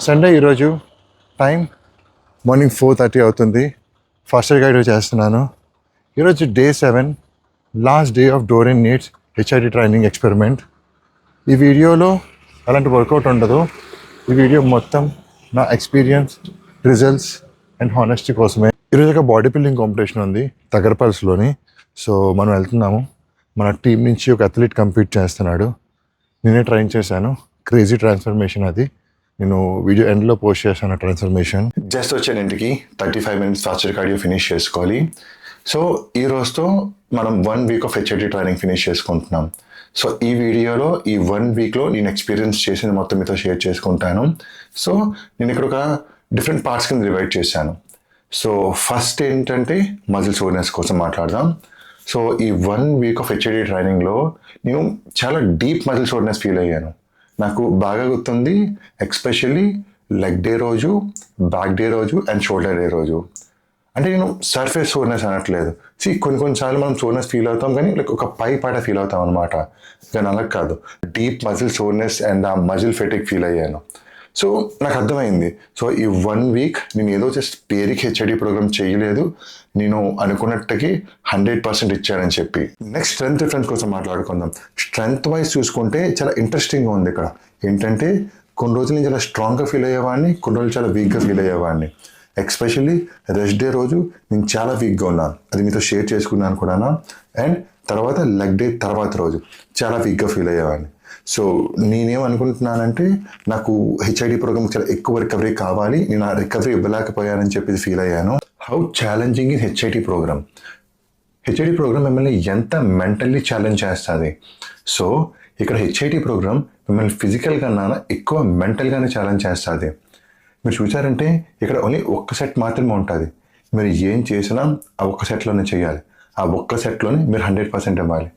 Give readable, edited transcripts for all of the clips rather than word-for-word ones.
Sunday ఈరోజు time morning 4:30 అవుతుంది. Faster guide చేస్తున్నాను. ఈరోజు డే 7, లాస్ట్ డే ఆఫ్ డోరెన్ నీడ్స్ హెచ్ఐడి ట్రైనింగ్ ఎక్స్పెరిమెంట్. ఈ వీడియోలో అలాంటి వర్కౌట్ ఉండదు. ఈ వీడియో మొత్తం నా ఎక్స్పీరియన్స్, రిజల్ట్స్ అండ్ హానెస్టీ కోసమే. ఈరోజు ఒక బాడీ బిల్డింగ్ కాంపిటీషన్ ఉంది తగరపల్స్లోని. సో మనం వెళ్తున్నాము. మన టీం నుంచి ఒక అథ్లీట్ కంపీట్ చేస్తున్నాడు. నేనే ట్రైన్ చేశాను. క్రేజీ ట్రాన్స్ఫర్మేషన్ అది. నేను వీడియో ఎండ్లో పోస్ట్ చేశాను ట్రాన్స్ఫర్మేషన్. జస్ట్ వచ్చాను ఇంటికి. 35 minutes ఫాస్టర్ కార్డియో ఫినిష్ చేసుకోవాలి. సో ఈ రోజుతో మనం 1 week of HID training finish చేసుకుంటున్నాం. సో ఈ వీడియోలో ఈ 1 weekలో నేను ఎక్స్పీరియన్స్ చేసింది మొత్తం మీతో షేర్ చేసుకుంటాను. సో నేను ఇక్కడ ఒక డిఫరెంట్ పార్ట్స్ కింద డివైడ్ చేశాను. సో ఫస్ట్ ఏంటంటే మజిల్ సోర్నెస్ కోసం మాట్లాడదాం. సో ఈ 1 week ఆఫ్ హెచ్ఐడి ట్రైనింగ్లో నేను చాలా డీప్ మజిల్ సోర్నెస్ ఫీల్ అయ్యాను. నాకు బాగా గుర్తుంది, ఎక్స్పెషల్లీ లెగ్ డే రోజు, బ్యాక్ డే రోజు అండ్ షోల్డర్ డే రోజు. అంటే నేను సర్ఫేస్ సోర్నెస్ అనట్లేదు. కొన్నిసార్లు మనం సోర్నెస్ ఫీల్ అవుతాం, కానీ లైక్ ఒక పై పాట ఫీల్ అవుతాం అనమాట. కానీ అలా కాదు, డీప్ మజిల్ సోర్నెస్ అండ్ ఆ మజిల్ ఫెటిక్ ఫీల్ అయ్యాను. సో నాకు అర్థమైంది. సో ఈ 1 week నేను ఏదో జస్ట్ పేరుకి హెచ్ఐడి ప్రోగ్రామ్ చేయలేదు, నేను అనుకున్నట్టుకి 100% ఇచ్చానని చెప్పి. నెక్స్ట్ స్ట్రెంత్ డిఫరెన్స్ కోసం మాట్లాడుకుందాం. స్ట్రెంత్ వైజ్ చూసుకుంటే చాలా ఇంట్రెస్టింగ్గా ఉంది. ఇక్కడ ఏంటంటే కొన్ని రోజులు నేను చాలా స్ట్రాంగ్గా ఫీల్ అయ్యేవాడిని, కొన్ని రోజులు చాలా వీక్గా ఫీల్ అయ్యేవాడిని. ఎక్స్పెషల్లీ రెస్ట్ డే రోజు నేను చాలా వీక్గా ఉన్నాను, అది మీతో షేర్ చేసుకున్నాను కూడా. అండ్ తర్వాత లెగ్ డే తర్వాత రోజు చాలా వీక్గా ఫీల్ అయ్యేవాడిని. సో నేనేమనుకుంటున్నానంటే నాకు హెచ్ఐడి ప్రోగ్రామ్ చాలా ఎక్కువ రికవరీ కావాలి, నేను ఆ రికవరీ ఇవ్వలేకపోయానని చెప్పి ఫీల్ అయ్యాను. How challenging is HID program. HID program మిమ్మల్ని ఎంత మెంటల్లీ ఛాలెంజ్ చేస్తుంది. సో ఇక్కడ హెచ్ఐడి ప్రోగ్రామ్ మిమ్మల్ని ఫిజికల్గా ఎక్కువ మెంటల్గానే ఛాలెంజ్ చేస్తుంది. మీరు చూసారంటే ఇక్కడ ఓన్లీ ఒక్క సెట్ మాత్రమే ఉంటుంది. మీరు ఏం చేసినా ఆ ఒక్క సెట్లోనే చేయాలి. ఆ ఒక్క సెట్లోనే మీరు 100% ఇవ్వాలి,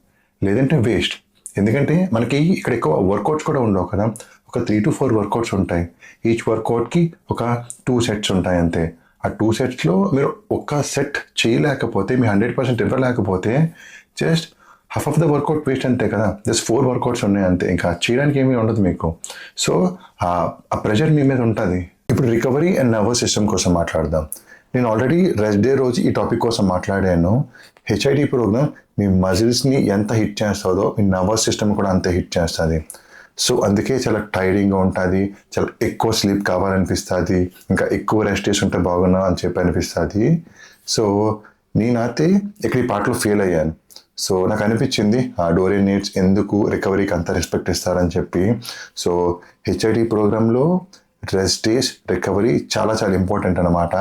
లేదంటే వేస్ట్. ఎందుకంటే మనకి ఇక్కడ ఎక్కువ వర్కౌట్స్ కూడా ఉండవు కదా, ఒక 3 to 4 వర్కౌట్స్ ఉంటాయి. ఈచ్ వర్కౌట్కి ఒక 2 sets ఉంటాయి అంతే. ఆ 2 setsలో మీరు ఒక్క సెట్ చేయలేకపోతే, మీ 100% ఇవ్వలేకపోతే just half of the workout waste అంతే కదా. జస్ట్ 4 వర్కౌట్స్ ఉన్నాయి అంతే, ఇంకా చేయడానికి ఏమీ ఉండదు మీకు. సో ఆ ప్రెషర్ మీ మీద ఉంటుంది. ఇప్పుడు రికవరీ అండ్ నర్వస్ సిస్టమ్ కోసం మాట్లాడదాం. నేను ఆల్రెడీ రెస్ట్ డే రోజు ఈ టాపిక్ కోసం మాట్లాడాను. హెచ్ఐడి ప్రోగ్రామ్ మీ మజిల్స్ని ఎంత హిట్ చేస్తుందో మీ నర్వస్ సిస్టమ్ కూడా అంతే హిట్ చేస్తుంది. సో అందుకే చాలా టైరింగ్గా ఉంటుంది, చాలా ఎక్కువ స్లీప్ కావాలనిపిస్తుంది, ఇంకా ఎక్కువ రెస్ట్ చేసుకుంటే బాగున్నా అని చెప్పి అనిపిస్తుంది. సో నేనైతే ఇక్కడ ఈ పార్ట్లో ఫెయిల్ అయ్యాను. సో నాకు అనిపించింది ఆ డోరెన్ నీడ్స్ ఎందుకు రికవరీకి అంత రెస్పెక్ట్ ఇస్తారని చెప్పి. సో హెచ్ఐడి ప్రోగ్రాంలో రెస్ట్ డేస్ రికవరీ చాలా చాలా ఇంపార్టెంట్ అనమాట.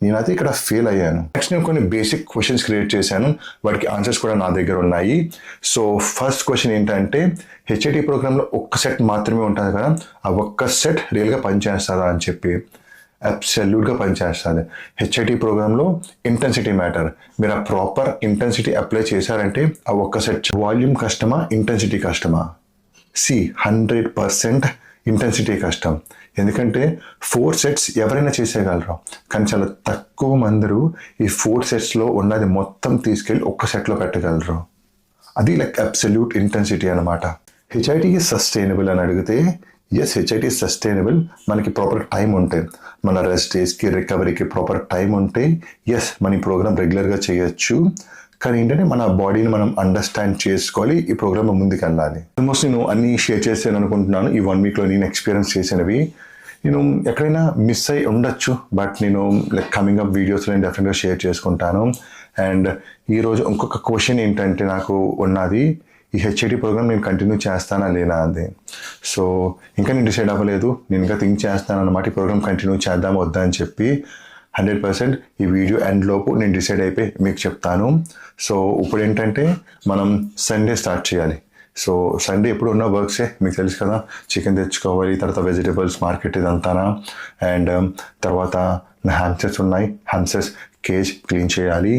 నేనైతే ఇక్కడ ఫెయిల్ అయ్యాను. నెక్స్ట్ నేను కొన్ని బేసిక్ క్వశ్చన్స్ క్రియేట్ చేశాను, వాటికి ఆన్సర్స్ కూడా నా దగ్గర ఉన్నాయి. సో ఫస్ట్ క్వశ్చన్ ఏంటంటే హెచ్ఐడి ప్రోగ్రాంలో ఒక్క సెట్ మాత్రమే ఉంటుంది కదా, ఆ ఒక్క సెట్ రియల్గా పనిచేస్తుందా అని చెప్పి. అబ్సల్యూట్గా పనిచేస్తుంది. హెచ్ఐడి ప్రోగ్రాంలో ఇంటెన్సిటీ మ్యాటర్. మీరు ఆ ప్రాపర్ ఇంటెన్సిటీ అప్లై చేశారంటే ఆ ఒక్క సెట్. వాల్యూమ్ కష్టమా, ఇంటెన్సిటీ కష్టమా? 100% ఇంటెన్సిటీ కష్టం. ఎందుకంటే 4 sets ఎవరైనా చేసేయగలరు, కానీ చాలా తక్కువ మందరు ఈ 4 setsలో ఉన్నది మొత్తం తీసుకెళ్ళి ఒక్క సెట్లో పెట్టగలరు. అది లైక్ అబ్సల్యూట్ ఇంటెన్సిటీ అనమాట. హెచ్ఐడి సస్టైనబుల్ అని అడిగితే ఎస్, హెచ్ఐడి సస్టైనబుల్. మనకి ప్రాపర్ టైం ఉంటే, మన రెస్ట్ డేస్కి రికవరీకి ప్రాపర్ టైం ఉంటే ఎస్ మన ఈ ప్రోగ్రామ్ రెగ్యులర్గా చేయొచ్చు. కానీ ఏంటంటే మన బాడీని మనం అండర్స్టాండ్ చేసుకోవాలి, ఈ ప్రోగ్రామ్ ముందుకు వెళ్ళాలి. ఆల్మోస్ట్ నేను అన్నీ షేర్ చేసాను అనుకుంటున్నాను. ఈ 1 weekలో నేను ఎక్స్పీరియన్స్ చేసినవి. నేను ఎక్కడైనా మిస్ అయి ఉండొచ్చు, బట్ నేను లైక్ కమింగ్ అప్ వీడియోస్లో నేను డెఫినెట్గా షేర్ చేసుకుంటాను. అండ్ ఈరోజు ఇంకొక క్వశ్చన్ ఏంటంటే నాకు ఉన్నది, ఈ హెచ్ఐడి ప్రోగ్రామ్ నేను కంటిన్యూ చేస్తానా లేదా అది. సో ఇంకా నేను డిసైడ్ అవ్వలేదు, నేను ఇంకా థింక్ చేస్తాను అన్నమాట. ఈ ప్రోగ్రామ్ కంటిన్యూ చేద్దాం వద్దా అని చెప్పి. 100% ఈ వీడియో ఎండ్ లోపు నేను డిసైడ్ అయిపోయి మీకు చెప్తాను. సో ఇప్పుడు ఏంటంటే మనం సండే స్టార్ట్ చేయాలి. సో సండే ఎప్పుడు ఉన్న వర్క్సే మీకు తెలుసు కదా, చికెన్ తెచ్చుకోవాలి, తర్వాత వెజిటేబుల్స్ మార్కెట్ ఇదంతానా, అండ్ తర్వాత నా హ్యామ్స్టర్స్ ఉన్నాయి, హ్యామ్స్టర్స్ కేజ్ క్లీన్ చేయాలి.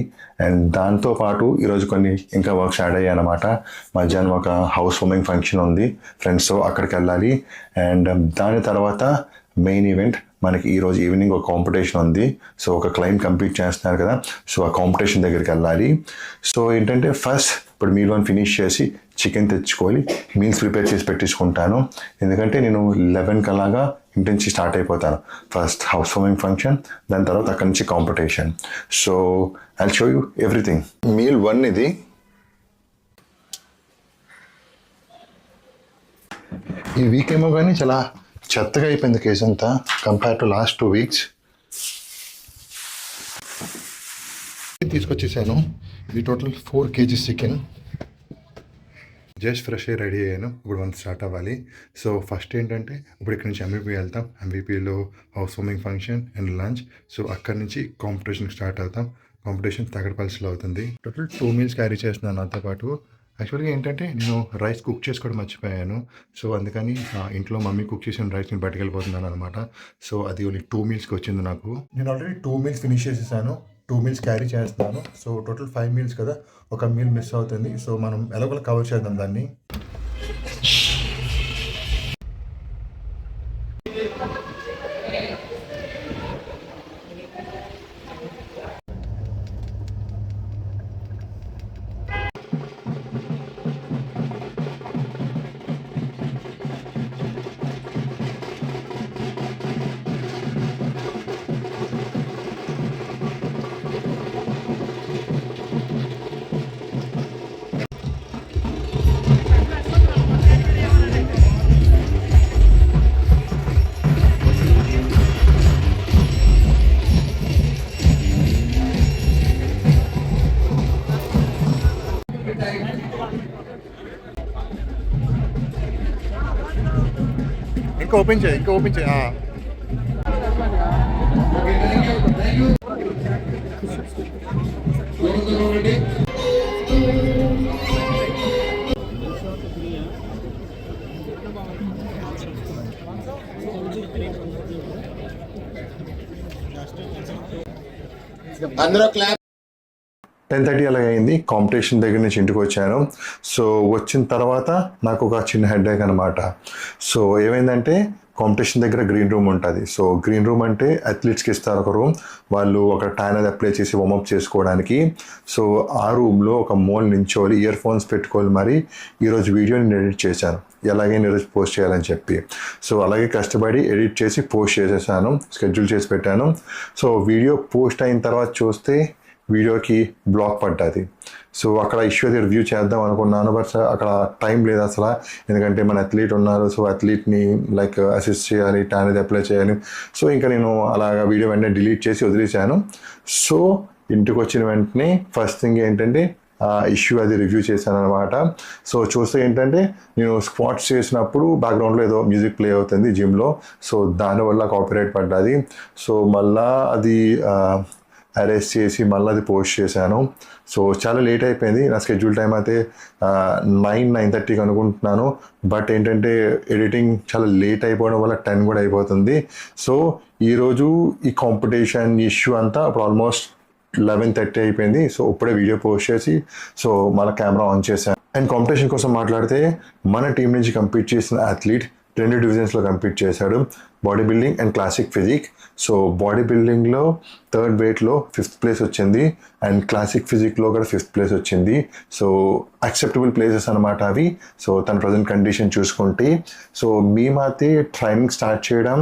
అండ్ దాంతోపాటు ఈరోజు కొన్ని ఇంకా వర్క్స్ యాడ్ అయ్యాయి అనమాట. మధ్యాహ్నం ఒక హౌస్ వార్మింగ్ ఫంక్షన్ ఉంది ఫ్రెండ్స్తో, అక్కడికి వెళ్ళాలి. అండ్ దాని తర్వాత మెయిన్ ఈవెంట్ మనకి ఈరోజు ఈవినింగ్ ఒక కాంపిటీషన్ ఉంది. సో ఒక క్లయింట్ కంప్లీట్ చేస్తున్నారు కదా, సో ఆ కాంపిటీషన్ దగ్గరికి వెళ్ళాలి. సో ఏంటంటే ఫస్ట్ ఇప్పుడు మీల్ 1 ఫినిష్ చేసి చికెన్ తెచ్చుకోవాలి, మీల్స్ ప్రిపేర్ చేసి పెట్టించుకుంటాను. ఎందుకంటే నేను 11 అలాగా ఇంటి నుంచి స్టార్ట్ అయిపోతాను. ఫస్ట్ హౌస్ వార్మింగ్ ఫంక్షన్, దాని తర్వాత అక్కడి నుంచి competition. So I show you everything. Meal 1 ఇది. ఈ వీక్ ఏమో కానీ చాలా చెత్తగా అయిపోయింది కేసు అంతా కంపేర్ టు లాస్ట్ 2 weeks. తీసుకొచ్చేసాను. ఇది total 4 kgs chicken. Just fresh ready అయ్యాను. ఇప్పుడు 1 స్టార్ట్ అవ్వాలి. సో ఫస్ట్ ఏంటంటే ఇప్పుడు ఇక్కడ నుంచి MVP వెళ్తాం. MVPలో house warming function and lunch. So అక్కడి నుంచి కాంపిటీషన్కి స్టార్ట్ అవుతాం. కాంపిటీషన్ తగడపల్సిలో అవుతుంది. టోటల్ 2 meals క్యారీ చేస్తున్నాను నాతో పాటు. యాక్చువల్గా ఏంటంటే నేను రైస్ కుక్ చేసుకోవడం మర్చిపోయాను. సో అందుకని ఇంట్లో మమ్మీ కుక్ చేసిన రైస్ నేను పట్టుకెళ్ళిపోతున్నాను అనమాట. సో అది ఓన్లీ 2 mealsకి వచ్చింది నాకు. నేను ఆల్రెడీ 2 meals ఫినిష్ చేసేసాను. 2 meals క్యారీ చేస్తున్నాను. సో టోటల్ 5 meals కదా, ఒక మీల్ మిస్ అవుతుంది. సో మనం ఎలాగోలా కవర్ చేద్దాం దాన్ని. ఇంకా ఓపెన్ చేయి. అందరూ క్లాప్. 10:30 అలా అయింది. కాంపిటీషన్ దగ్గర నుంచి ఇంటికి వచ్చాను. సో వచ్చిన తర్వాత నాకు ఒక చిన్న హెడేక్ అనమాట. సో ఏమైందంటే కాంపిటీషన్ దగ్గర గ్రీన్ రూమ్ ఉంటుంది. సో గ్రీన్ రూమ్ అంటే అథ్లీట్స్కి ఇస్తారు ఒక రూమ్. వాళ్ళు ఒక టైన్ అది అప్లై చేసి వార్మప్ చేసుకోవడానికి. సో ఆ రూమ్లో ఒక మూల నించోవాలి, ఇయర్ ఫోన్స్ పెట్టుకోవాలి. మరి ఈరోజు వీడియోని నేను ఎడిట్ చేశాను, ఎలాగైనా ఈరోజు పోస్ట్ చేయాలని చెప్పి. సో అలాగే కష్టపడి ఎడిట్ చేసి పోస్ట్ చేసేసాను, స్కెడ్యూల్ చేసి పెట్టాను. సో వీడియో పోస్ట్ అయిన తర్వాత చూస్తే వీడియోకి బ్లాక్ పడ్డది. సో అక్కడ ఇష్యూ అది రివ్యూ చేద్దాం అనుకున్నాను, బట్ అక్కడ టైం లేదు అసలు. ఎందుకంటే మన అథ్లీట్ ఉన్నారు. సో అథ్లీట్ని లైక్ అసిస్ట్ చేయాలి, టైం అది అప్లై చేయాలి. సో ఇంకా నేను అలాగా వీడియో వెంటనే డిలీట్ చేసి వదిలేశాను. సో ఇంటికి వచ్చిన వెంటనే ఫస్ట్ థింగ్ ఏంటంటే ఇష్యూ అది రివ్యూ చేశాను అనమాట. సో చూస్తే ఏంటంటే నేను స్క్వాట్స్ చేసినప్పుడు బ్యాక్గ్రౌండ్లో ఏదో మ్యూజిక్ ప్లే అవుతుంది జిమ్లో. సో దానివల్ల కాపీరైట్ పడ్డది. సో మళ్ళా అది అరెస్ట్ చేసి మళ్ళీ అది పోస్ట్ చేశాను. సో చాలా లేట్ అయిపోయింది. నా స్కెడ్యూల్ టైం అయితే 9:30కి అనుకుంటున్నాను. బట్ ఏంటంటే ఎడిటింగ్ చాలా లేట్ అయిపోవడం వల్ల 10 కూడా అయిపోతుంది. సో ఈరోజు ఈ కాంపిటీషన్ ఇష్యూ అంతా ఇప్పుడు ఆల్మోస్ట్ 11:30 అయిపోయింది. సో ఇప్పుడే వీడియో పోస్ట్ చేసి సో మళ్ళీ కెమెరా ఆన్ చేశాను. అండ్ కాంపిటీషన్ కోసం మాట్లాడితే మన టీం నుంచి కంపీట్ చేసిన అథ్లీట్ 2 డివిజన్స్లో కంపీట్ చేశాడు, body building and classic physique. So body బిల్డింగ్లో 3rd వెయిట్లో 5th ప్లేస్ వచ్చింది అండ్ క్లాసిక్ ఫిజిక్లో కూడా 5th ప్లేస్ వచ్చింది. సో యాక్సెప్టబుల్ ప్లేసెస్ అనమాట అవి. సో తన ప్రజెంట్ కండిషన్ చూసుకుంటే సో మేమైతే ట్రైనింగ్ స్టార్ట్ చేయడం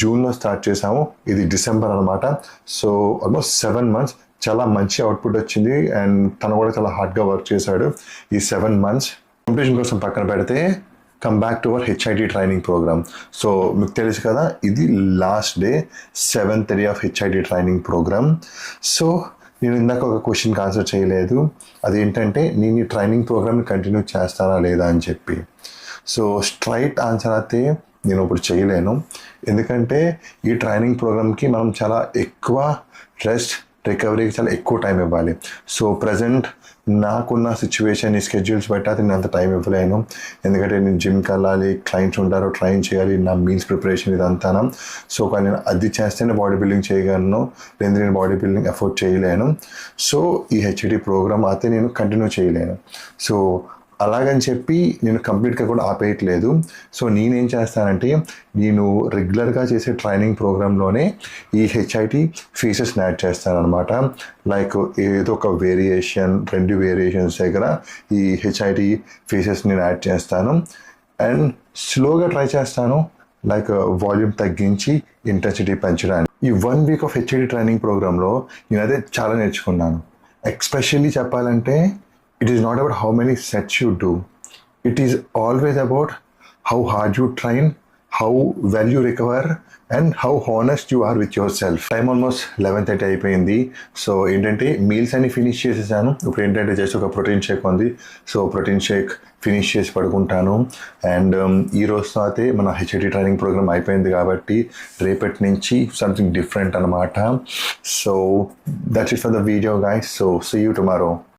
జూన్లో స్టార్ట్ చేసాము. ఇది డిసెంబర్ అనమాట. సో ఆల్మోస్ట్ 7 months చాలా మంచి అవుట్పుట్ వచ్చింది. అండ్ తను కూడా చాలా హార్డ్గా వర్క్ చేశాడు ఈ 7 months. కాంపిటీషన్ కోసం పక్కన పెడితే come back to our HIT training program. So మీకు తెలుసు కదా, ఇది last day 7th day of HIT training program. So నేను ఇందాక ఒక క్వశ్చన్కి ఆన్సర్ చేయలేదు. అదేంటంటే నేను ఈ ట్రైనింగ్ ప్రోగ్రామ్ని కంటిన్యూ చేస్తానా లేదా అని చెప్పి. సో స్ట్రైట్ ఆన్సర్ అయితే నేను ఇప్పుడు చేయలేను. ఎందుకంటే ఈ ట్రైనింగ్ ప్రోగ్రామ్కి మనం చాలా ఎక్కువ రెస్ట్, రికవరీకి చాలా ఎక్కువ టైం ఇవ్వాలి. సో ప్రజెంట్ నాకున్న సిచ్యువేషన్, ఈ స్కెడ్యూల్స్ బట్టి అయితే నేను అంత టైం ఇవ్వలేను. ఎందుకంటే నేను జిమ్కి వెళ్ళాలి, క్లయింట్స్ ఉంటారు, ట్రైన్ చేయాలి, నా మీల్స్ ప్రిపరేషన్ ఇదంతా. సో కానీ నేను అది చేస్తేనే బాడీ బిల్డింగ్ చేయగలను, లేదా నేను బాడీ బిల్డింగ్ ఎఫోర్డ్ చేయలేను. సో ఈ HIT ప్రోగ్రామ్ అయితే నేను కంటిన్యూ చేయలేను. సో అలాగని చెప్పి నేను కంప్లీట్గా కూడా ఆపేయట్లేదు. సో నేనేం చేస్తానంటే నేను రెగ్యులర్గా చేసే ట్రైనింగ్ ప్రోగ్రాంలోనే ఈ HIT ఫేసెస్ని యాడ్ చేస్తాను అనమాట. లైక్ ఏదో ఒక వేరియేషన్, 2 వేరియేషన్స్ దగ్గర ఈ HIT ఫేసెస్ నేను యాడ్ చేస్తాను. అండ్ స్లోగా ట్రై చేస్తాను. లైక్ వాల్యూమ్ తగ్గించి ఇంటెన్సిటీ పెంచడానికి. ఈ 1 వీక్ ఆఫ్ హెచ్ఐడి ట్రైనింగ్ ప్రోగ్రాంలో నేను అదే చాలా నేర్చుకున్నాను. ఎక్స్పెషల్లీ చెప్పాలంటే it is not about how many sets you do, it is always about how hard you train, how well you recover and how honest you are with yourself. Time almost 11:30 అయిపోయింది. So ఏంటంటే meals అన్ని finish చేసేసాను. ఇప్పుడు ఏంటంటే just ఒక protein shake ఉంది. So protein shake finish చేసి పడుకుంటాను. అండ్ ఈ రోజుతో అయితే మన హెచ్ఐడి ట్రైనింగ్ ప్రోగ్రామ్ అయిపోయింది కాబట్టి రేపటి నుంచి సంథింగ్ డిఫరెంట్ అనమాట. So that's it for the video guys. So see you tomorrow.